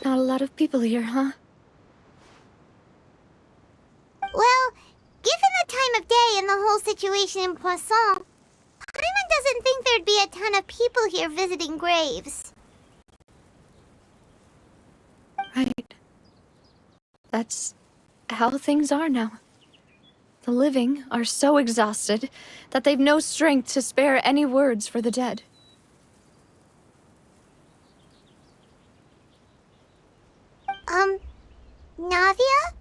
Not a lot of people here, huh? Well, given the time of day and the whole situation in Poisson, Paimon doesn't think there'd be a ton of people here visiting graves. Right. That's how things are now. The living are so exhausted that they've no strength to spare any words for the dead. Navia?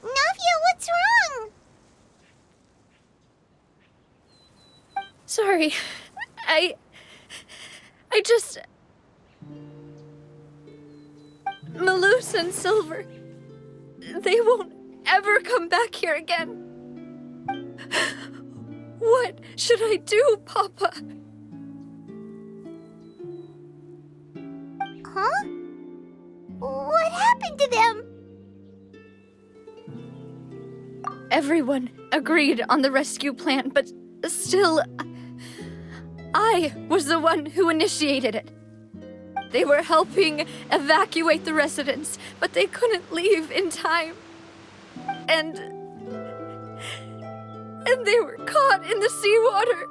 Navia, what's wrong? Sorry. I just... Malus and Silver... They won't ever come back here again. What should I do, Papa? Huh? What happened to them? Everyone agreed on the rescue plan, but still... I was the one who initiated it. They were helping evacuate the residents, but they couldn't leave in time. And they were caught in the seawater.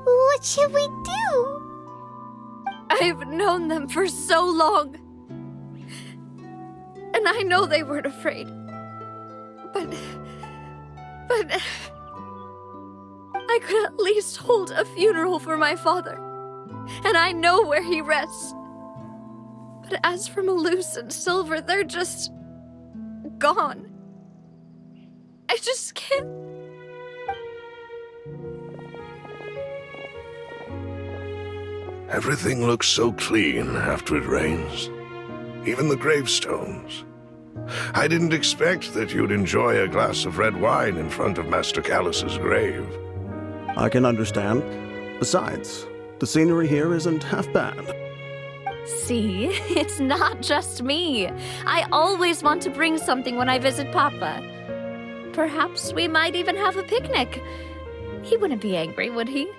What should we do? I've known them for so long. And I know they weren't afraid. But I could at least hold a funeral for my father. And I know where he rests. But as for Malus and Silver, they're just... gone. I just can't... Everything looks so clean after it rains. Even the gravestones. I didn't expect that you'd enjoy a glass of red wine in front of Master Callus's grave. I can understand. Besides, the scenery here isn't half bad. See, it's not just me. I always want to bring something when I visit Papa. Perhaps we might even have a picnic. He wouldn't be angry, would he?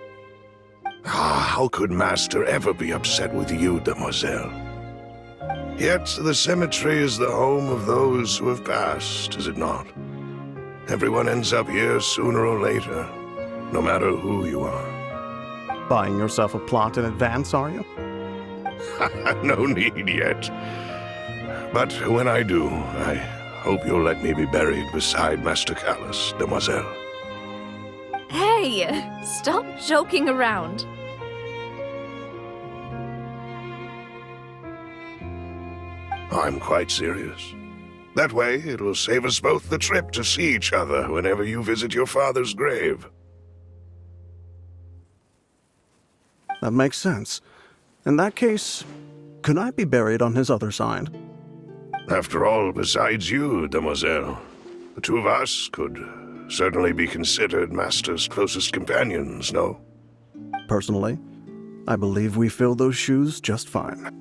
How could Master ever be upset with you, Demoiselle? Yet the cemetery is the home of those who have passed, is it not? Everyone ends up here sooner or later, no matter who you are. Buying yourself a plot in advance, are you? No need yet. But when I do, I hope you'll let me be buried beside Master Callus, Demoiselle. Hey, stop joking around. I'm quite serious. That way, it will save us both the trip to see each other whenever you visit your father's grave. That makes sense. In that case, could I be buried on his other side? After all, besides you, Demoiselle, the two of us could certainly be considered Master's closest companions, no? Personally, I believe we fill those shoes just fine.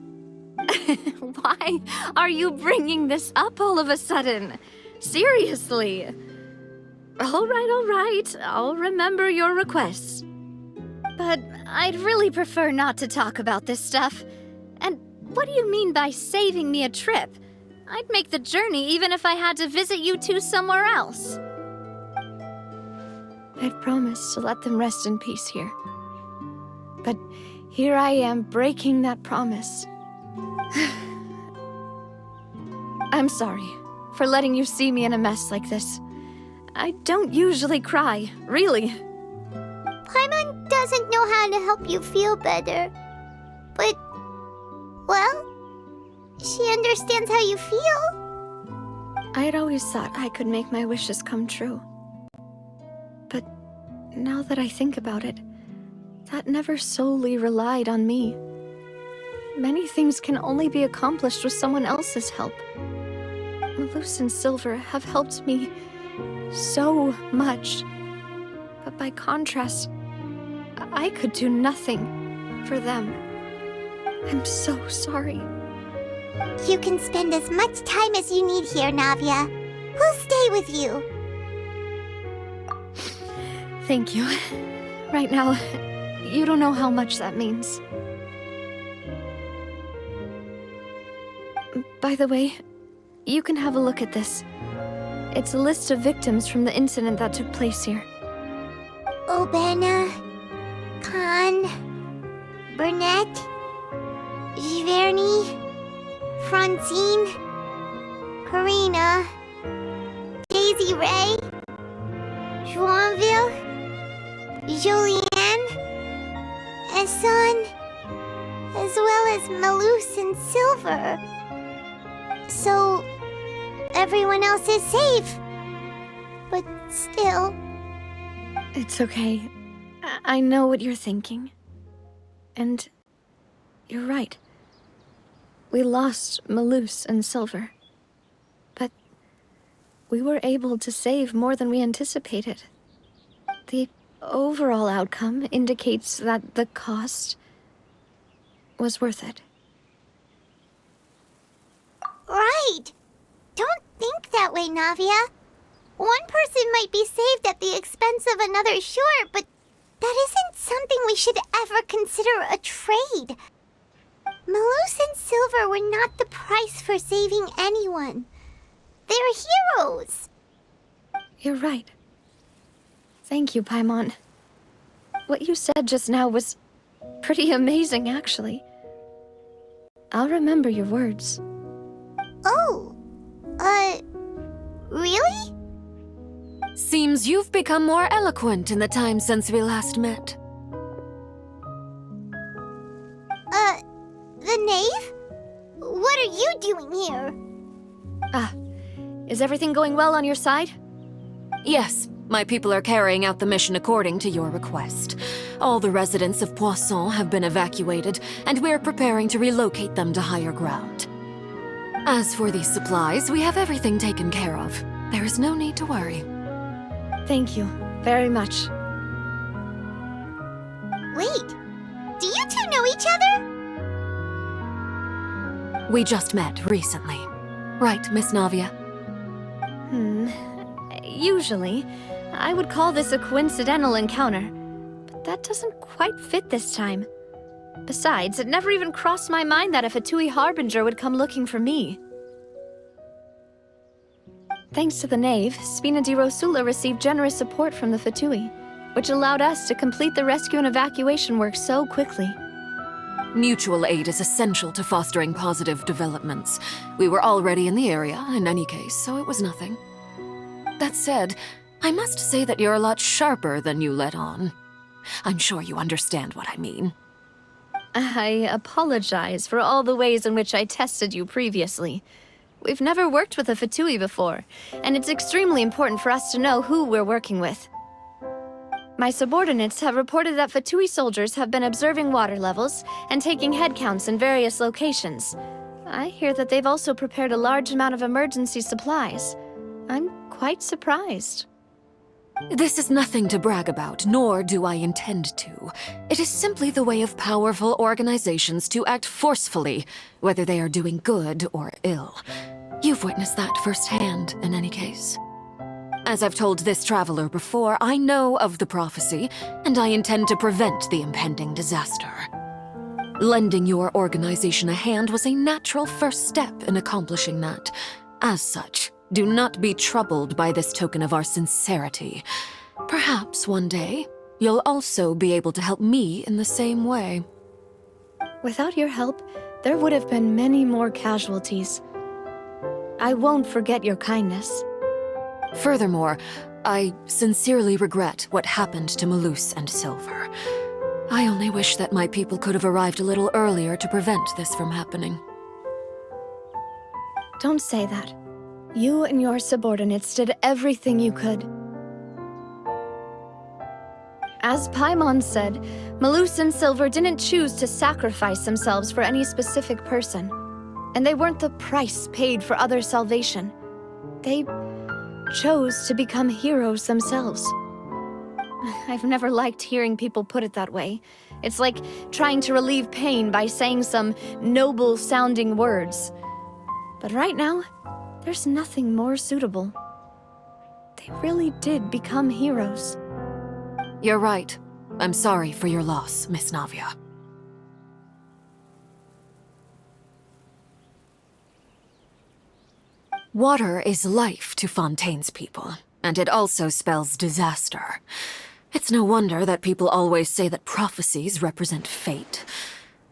Why are you bringing this up all of a sudden? Seriously. All right. I'll remember your requests. But I'd really prefer not to talk about this stuff. And what do you mean by saving me a trip? I'd make the journey even if I had to visit you two somewhere else. I'd promised to let them rest in peace here. But here I am breaking that promise. I'm sorry for letting you see me in a mess like this. I don't usually cry, really. Paimon doesn't know how to help you feel better. But, well, she understands how you feel. I had always thought I could make my wishes come true. But now that I think about it, that never solely relied on me. Many things can only be accomplished with someone else's help. Malus and Silver have helped me so much. But by contrast, I could do nothing for them. I'm so sorry. You can spend as much time as you need here, Navia. We'll stay with you. Thank you. Right now, you don't know how much that means. By the way, you can have a look at this. It's a list of victims from the incident that took place here. Obena, Khan, Burnett, Giverny, Francine, Karina, Daisy Ray, Joinville, Julianne, Esson, as well as Malus and Silver. So, everyone else is safe. But still... It's okay. I know what you're thinking. And you're right. We lost Malus and Silver. But we were able to save more than we anticipated. The overall outcome indicates that the cost was worth it. Right! Don't think that way, Navia. One person might be saved at the expense of another, sure, but that isn't something we should ever consider a trade. Malus and Silver were not the price for saving anyone. They're heroes. You're right. Thank you, Paimon. What you said just now was pretty amazing, actually. I'll remember your words. Oh, really? Seems you've become more eloquent in the time since we last met. The knave? What are you doing here? Is everything going well on your side? Yes, my people are carrying out the mission according to your request. All the residents of Poisson have been evacuated, and we're preparing to relocate them to higher ground. As for these supplies, we have everything taken care of. There is no need to worry. Thank you very much. Wait, do you two know each other? We just met recently. Right, Miss Navia? Usually, I would call this a coincidental encounter, but that doesn't quite fit this time. Besides, it never even crossed my mind that a Fatui Harbinger would come looking for me. Thanks to the Knave, Spina di Rosula received generous support from the Fatui, which allowed us to complete the rescue and evacuation work so quickly. Mutual aid is essential to fostering positive developments. We were already in the area, in any case, so it was nothing. That said, I must say that you're a lot sharper than you let on. I'm sure you understand what I mean. I apologize for all the ways in which I tested you previously. We've never worked with a Fatui before, and it's extremely important for us to know who we're working with. My subordinates have reported that Fatui soldiers have been observing water levels and taking head counts in various locations. I hear that they've also prepared a large amount of emergency supplies. I'm quite surprised. This is nothing to brag about, nor do I intend to. It is simply the way of powerful organizations to act forcefully, whether they are doing good or ill. You've witnessed that firsthand, in any case. As I've told this traveler before, I know of the prophecy, and I intend to prevent the impending disaster. Lending your organization a hand was a natural first step in accomplishing that. As such, do not be troubled by this token of our sincerity. Perhaps one day, you'll also be able to help me in the same way. Without your help, there would have been many more casualties. I won't forget your kindness. Furthermore, I sincerely regret what happened to Malus and Silver. I only wish that my people could have arrived a little earlier to prevent this from happening. Don't say that. You and your subordinates did everything you could. As Paimon said, Malus and Silver didn't choose to sacrifice themselves for any specific person. And they weren't the price paid for other salvation. They chose to become heroes themselves. I've never liked hearing people put it that way. It's like trying to relieve pain by saying some noble-sounding words. But right now, there's nothing more suitable. They really did become heroes. You're right. I'm sorry for your loss, Miss Navia. Water is life to Fontaine's people, and it also spells disaster. It's no wonder that people always say that prophecies represent fate.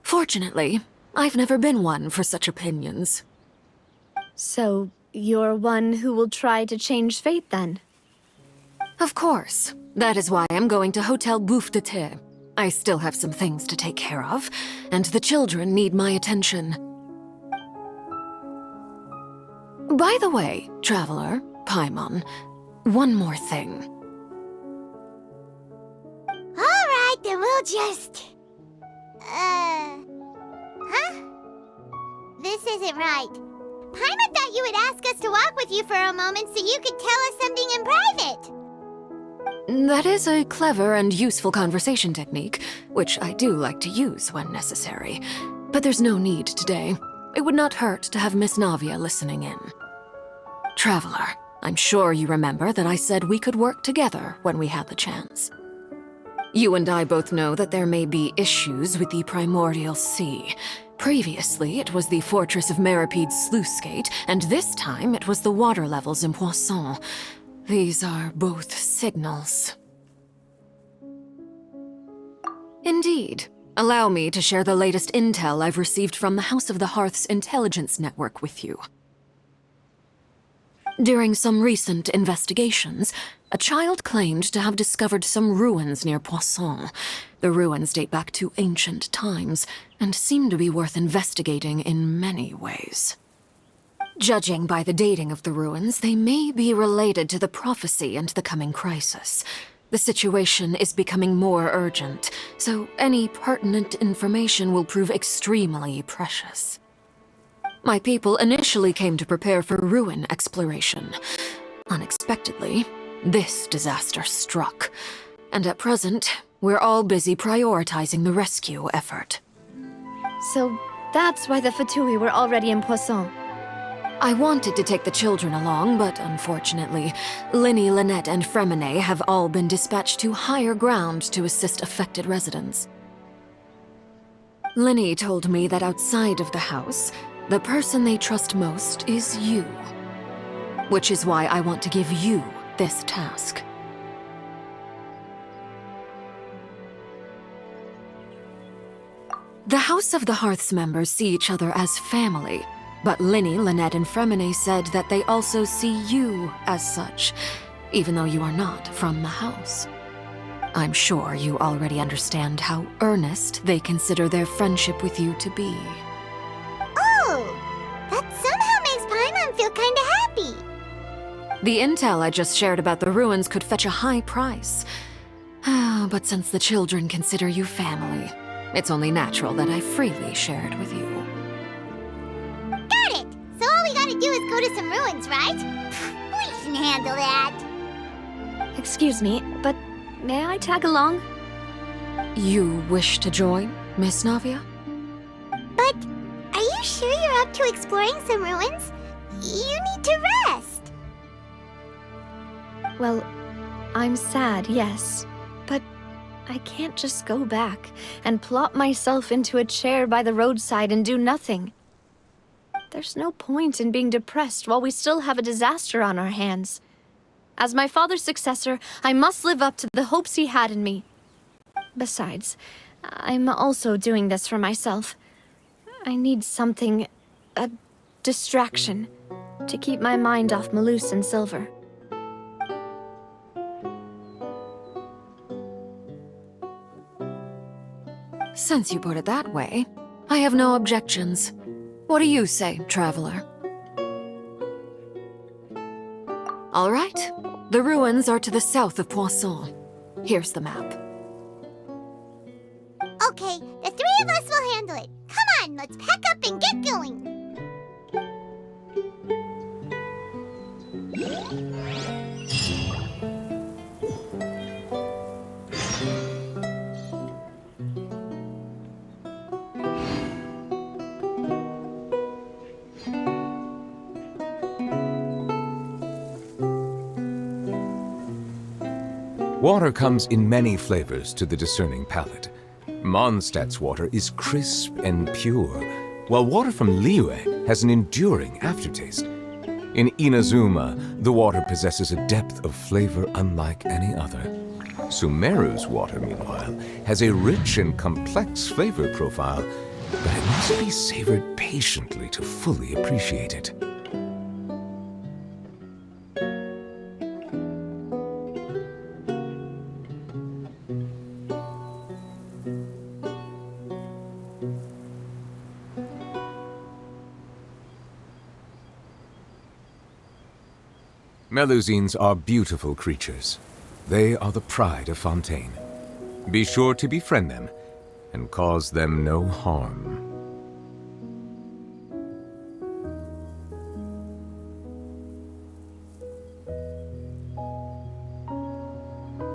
Fortunately, I've never been one for such opinions. So, you're one who will try to change fate, then? Of course. That is why I'm going to Hotel Bouffe de Thé. I still have some things to take care of, and the children need my attention. By the way, Traveler, Paimon, one more thing. Alright, then we'll just... Huh? This isn't right. Paimon thought you would ask us to walk with you for a moment so you could tell us something in private. That is a clever and useful conversation technique, which I do like to use when necessary. But there's no need today. It would not hurt to have Miss Navia listening in. Traveler, I'm sure you remember that I said we could work together when we had the chance. You and I both know that there may be issues with the Primordial Sea. Previously, it was the Fortress of Meripede's sluice gate, and this time it was the water levels in Poisson. These are both signals. Indeed. Allow me to share the latest intel I've received from the House of the Hearth's intelligence network with you. During some recent investigations, a child claimed to have discovered some ruins near Poisson. The ruins date back to ancient times, and seem to be worth investigating in many ways. Judging by the dating of the ruins, they may be related to the prophecy and the coming crisis. The situation is becoming more urgent, so any pertinent information will prove extremely precious. My people initially came to prepare for ruin exploration. Unexpectedly, this disaster struck, and at present, we're all busy prioritizing the rescue effort. So that's why the Fatui were already in Poisson. I wanted to take the children along, but unfortunately, Linny, Lynette, and Fremine have all been dispatched to higher ground to assist affected residents. Linny told me that outside of the house, the person they trust most is you. Which is why I want to give you this task. The House of the Hearth's members see each other as family, but Linny, Lynette, and Fremine said that they also see you as such, even though you are not from the house. I'm sure you already understand how earnest they consider their friendship with you to be. Oh, that somehow makes Paimon feel kinda happy. The intel I just shared about the ruins could fetch a high price. But since the children consider you family, it's only natural that I freely share it with you. Got it! So all we gotta do is go to some ruins, right? We can handle that. Excuse me, but may I tag along? You wish to join, Miss Navia? But are you sure you're up to exploring some ruins? You need to rest. Well, I'm sad, yes. But I can't just go back and plop myself into a chair by the roadside and do nothing. There's no point in being depressed while we still have a disaster on our hands. As my father's successor, I must live up to the hopes he had in me. Besides, I'm also doing this for myself. I need something, a distraction. to keep my mind off Malus and Silver. Since you put it that way, I have no objections. What do you say, traveler? All right. The ruins are to the south of Poisson. Here's the map. Okay, the three of us will handle it. Come on, let's pack up and get going. Water comes in many flavors to the discerning palate. Mondstadt's water is crisp and pure, while water from Liyue has an enduring aftertaste. In Inazuma, the water possesses a depth of flavor unlike any other. Sumeru's water, meanwhile, has a rich and complex flavor profile, but it must be savored patiently to fully appreciate it. Melusines are beautiful creatures. They are the pride of Fontaine. Be sure to befriend them and cause them no harm.